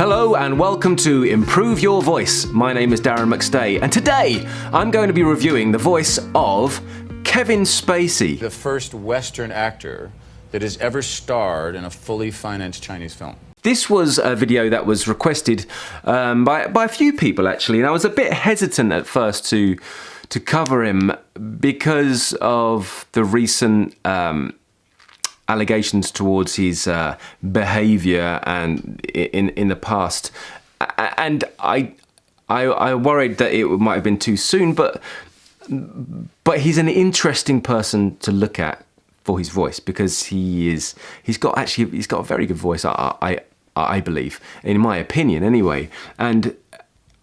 Hello and welcome to Improve Your Voice. My name is Darren McStay and today I'm going to be reviewing the voice of Kevin Spacey. The first Western actor that has ever starred in a fully financed Chinese film. This was a video that was requested by a few people actually, and I was a bit hesitant at first to cover him because of the recent allegations towards his behaviour and in the past, and I worried that it might have been too soon, but he's an interesting person to look at for his voice because he's got a very good voice. I believe, in my opinion, anyway, and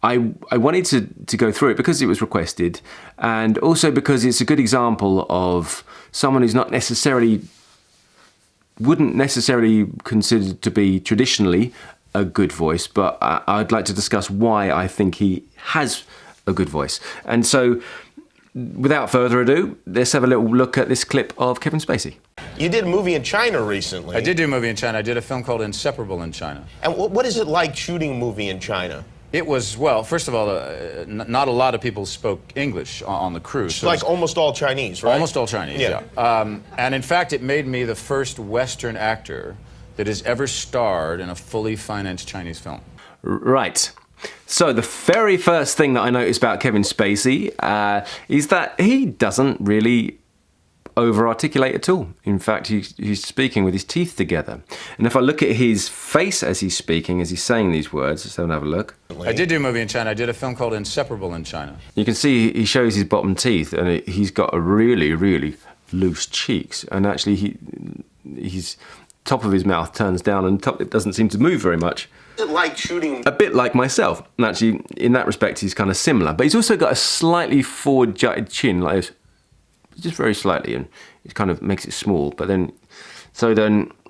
I wanted to go through it because it was requested, and also because it's a good example of someone who's wouldn't necessarily consider to be traditionally a good voice, but I'd like to discuss why I think he has a good voice. And so, without further ado, let's have a little look at this clip of Kevin Spacey. You did a movie in China recently. I did do a movie in China. I did a film called Inseparable in China. And what is it like shooting a movie in China? It was, well, first of all, not a lot of people spoke English on the crew. So like almost all Chinese, right? Almost all Chinese, yeah. And in fact, it made me the first Western actor that has ever starred in a fully financed Chinese film. Right. So the very first thing that I noticed about Kevin Spacey is that he doesn't really over-articulate at all. In fact, he's speaking with his teeth together. And if I look at his face as he's speaking, as he's saying these words, let's have a look. I did do a movie in China. I did a film called Inseparable in China. You can see he shows his bottom teeth, and he's got a really, really loose cheeks. And actually, his top of his mouth turns down, and the top lip doesn't seem to move very much. Is it like shooting? A bit like myself. And actually, in that respect, he's kind of similar. But he's also got a slightly forward-jutted chin, like this. Just very slightly, and it kind of makes it small. But then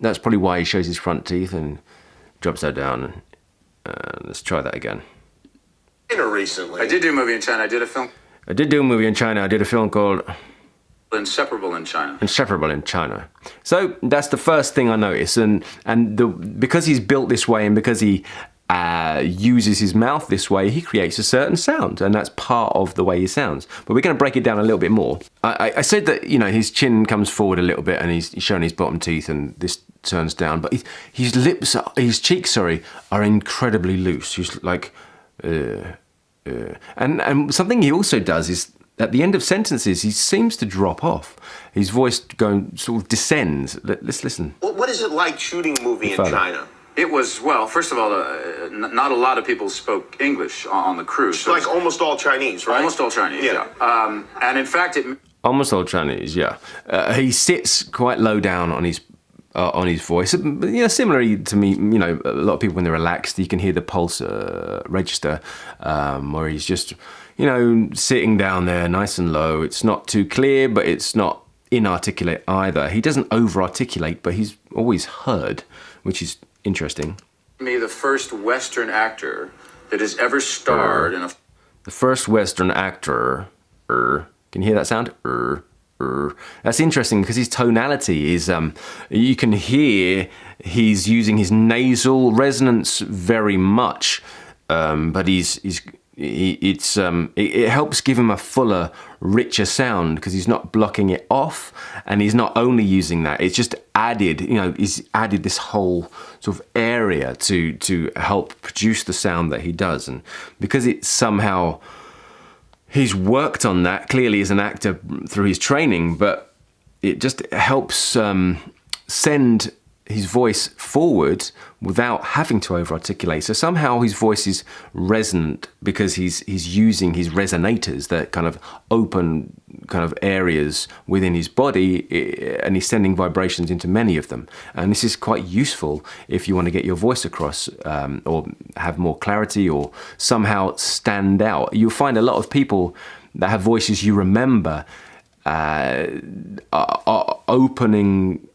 that's probably why he shows his front teeth and drops that down. And let's try that again. Recently. I did do a movie in China. I did a film. I did do a movie in China. I did a film called Inseparable in China. Inseparable in China. So that's the first thing I noticed, and because he's built this way, and because he uses his mouth this way, he creates a certain sound, and that's part of the way he sounds. But we're going to break it down a little bit more. I said that, you know, his chin comes forward a little bit, and he's showing his bottom teeth, and this turns down. But his cheeks, are incredibly loose. He's like, and something he also does is at the end of sentences, he seems to drop off. His voice sort of descends. Let's listen. What is it like shooting a movie in China? It was, well, first of all, not a lot of people spoke English on the crew. So like almost all Chinese, right? Almost all Chinese, yeah. And in fact, almost all Chinese, yeah. He sits quite low down on his voice. You know, similarly to me, you know, a lot of people when they're relaxed, you can hear the pulse register, where he's just, you know, sitting down there nice and low. It's not too clear, but it's not inarticulate either. He doesn't over-articulate, but he's always heard, which is interesting. Me, the first Western actor that has ever starred in a... The first Western actor, can you hear that sound? That's interesting because his tonality is, you can hear he's using his nasal resonance very much, but it helps give him a fuller, richer sound because he's not blocking it off, and he's not only using that, it's just added, you know, he's added this whole sort of area to help produce the sound that he does. And because it's somehow, he's worked on that clearly as an actor through his training, but it just helps send his voice forward without having to over-articulate. So somehow his voice is resonant because he's using his resonators, that kind of open kind of areas within his body, and he's sending vibrations into many of them. And this is quite useful if you want to get your voice across, or have more clarity, or somehow stand out. You'll find a lot of people that have voices you remember are opening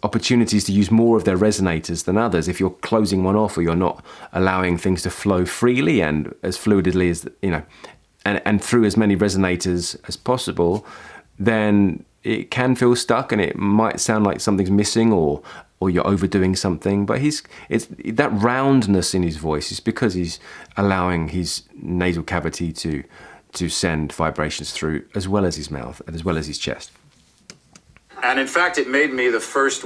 opportunities to use more of their resonators than others. If you're closing one off, or you're not allowing things to flow freely and as fluidly as, you know, and through as many resonators as possible, then it can feel stuck, and it might sound like something's missing, or you're overdoing something. But it's that roundness in his voice is because he's allowing his nasal cavity to send vibrations through, as well as his mouth and as well as his chest. And in fact, it made me the first.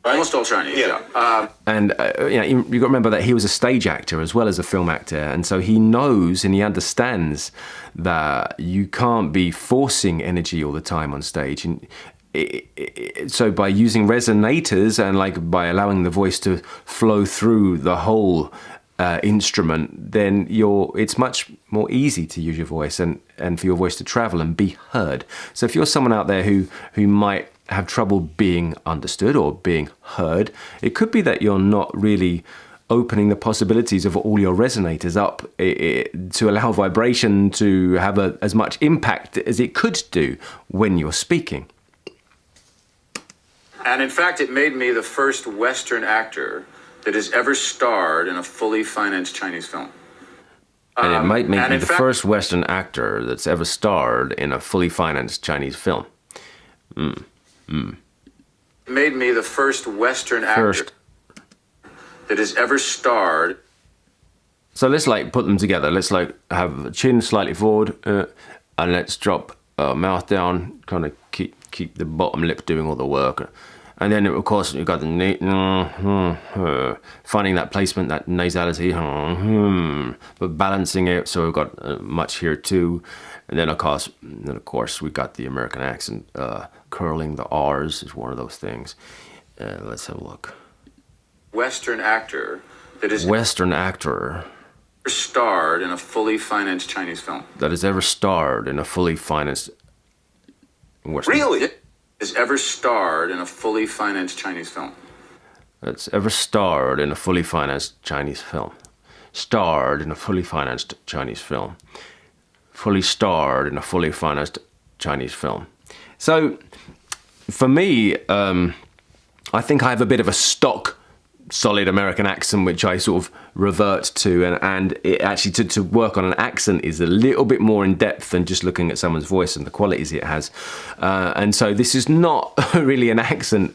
Almost all Chinese. Yeah. And you've got to remember that he was a stage actor as well as a film actor, and so he knows and he understands that you can't be forcing energy all the time on stage. And so by using resonators and like by allowing the voice to flow through the whole instrument, then it's much more easy to use your voice and for your voice to travel and be heard. So if you're someone out there who might have trouble being understood or being heard, it could be that you're not really opening the possibilities of all your resonators up to allow vibration to have as much impact as it could do when you're speaking. And in fact, it made me the first Western actor that has ever starred in a fully financed Chinese film. And it might make me the first Western actor that's ever starred in a fully financed Chinese film. It made me the first Western actor that has ever starred. So let's like put them together. Let's like have chin slightly forward, and let's drop mouth down, kind of keep the bottom lip doing all the work. And then, of course, you've got the finding that placement, that nasality, but balancing it. So we've got much here too. And then, of course, we got the American accent. Curling the R's is one of those things. Let's have a look. Western actor that is Western actor starred in a fully financed Chinese film. That has ever starred in a fully financed Western. Really? Has ever starred in a fully financed Chinese film. That's ever starred in a fully financed Chinese film. Starred in a fully financed Chinese film. Fully starred in a fully financed Chinese film. So, for me, I think I have a bit of a stock solid American accent, which I sort of revert to, and it actually to work on an accent is a little bit more in depth than just looking at someone's voice and the qualities it has. And so this is not really an accent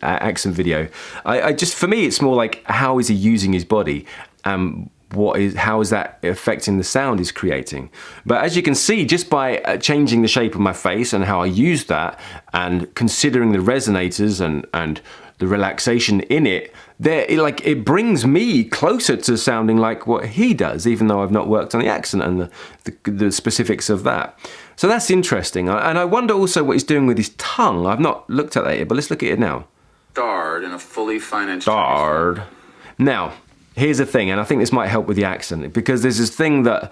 video. I just, for me, it's more like, how is he using his body? How is that affecting the sound he's creating? But as you can see, just by changing the shape of my face and how I use that, and considering the resonators and the relaxation in it, it brings me closer to sounding like what he does, even though I've not worked on the accent and the specifics of that. So that's interesting. And I wonder also what he's doing with his tongue. I've not looked at that yet, but let's look at it now. Starred in a fully financed. Starred. Now, here's the thing, and I think this might help with the accent, because there's this thing that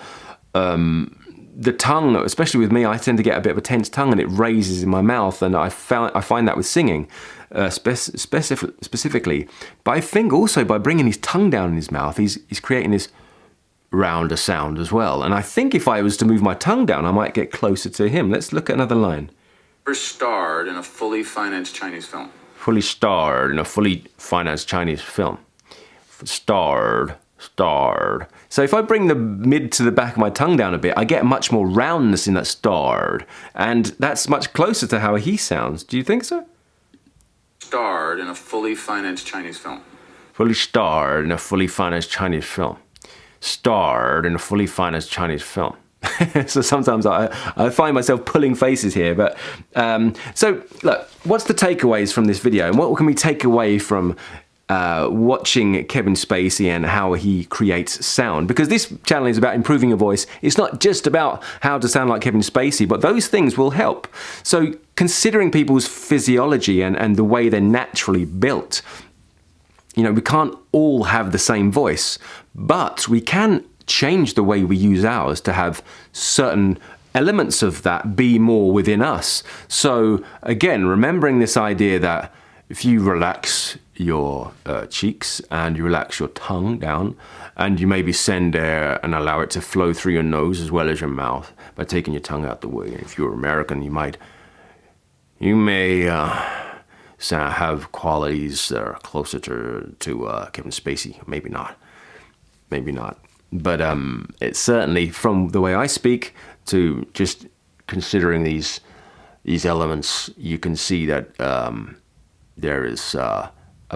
the tongue, especially with me, I tend to get a bit of a tense tongue and it raises in my mouth, and I find that with singing specifically. But I think also by bringing his tongue down in his mouth, he's creating this rounder sound as well. And I think if I was to move my tongue down, I might get closer to him. Let's look at another line. Starred in a fully financed Chinese film. Fully starred in a fully financed Chinese film. Starred. So if I bring the mid to the back of my tongue down a bit, I get much more roundness in that starred. And that's much closer to how he sounds. Do you think so? Starred in a fully financed Chinese film. Fully starred in a fully financed Chinese film. Starred in a fully financed Chinese film. So sometimes I find myself pulling faces here. But so look, what's the takeaways from this video? And what can we take away from watching Kevin Spacey and how he creates sound? Because this channel is about improving your voice. It's not just about how to sound like Kevin Spacey, but those things will help. So considering people's physiology and the way they're naturally built, we can't all have the same voice, but we can change the way we use ours to have certain elements of that be more within us. So again, remembering this idea that if you relax your cheeks and you relax your tongue down, and you maybe send air and allow it to flow through your nose as well as your mouth by taking your tongue out the way. If you're American, you may have qualities that are closer to Kevin Spacey. Maybe not. But it's certainly, from the way I speak to just considering these these elements, you can see that there is a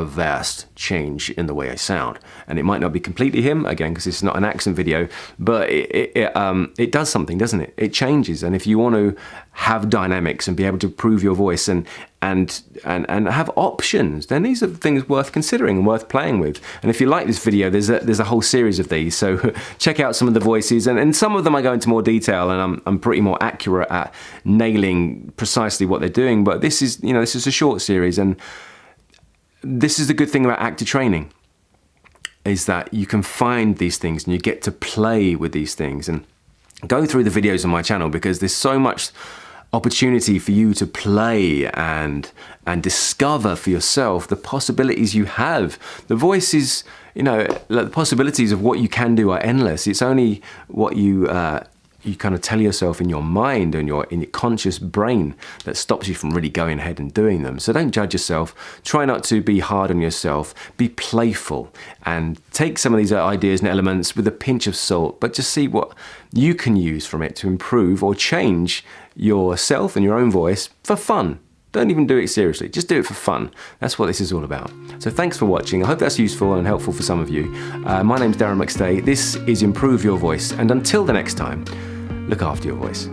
vast change in the way I sound. And it might not be completely him, again, because it's not an accent video, but it does something, doesn't it? It changes. And if you want to have dynamics and be able to improve your voice and have options, then these are things worth considering and worth playing with. And if you like this video, there's a whole series of these, so check out some of the voices, and some of them I go into more detail, and I'm pretty more accurate at nailing precisely what they're doing. But this is, you know, this is a short series, and this is the good thing about actor training, is that you can find these things and you get to play with these things. And go through the videos on my channel, because there's so much opportunity for you to play and discover for yourself the possibilities you have. The voice is, you know, the possibilities of what you can do are endless. It's only what you kind of tell yourself in your mind and in your conscious brain that stops you from really going ahead and doing them. So don't judge yourself. Try not to be hard on yourself. Be playful and take some of these ideas and elements with a pinch of salt, but just see what you can use from it to improve or change yourself and your own voice for fun. Don't even do it seriously. Just do it for fun. That's what this is all about. So thanks for watching. I hope that's useful and helpful for some of you. My name's Darren McStay. This is Improve Your Voice. And until the next time, look after your voice.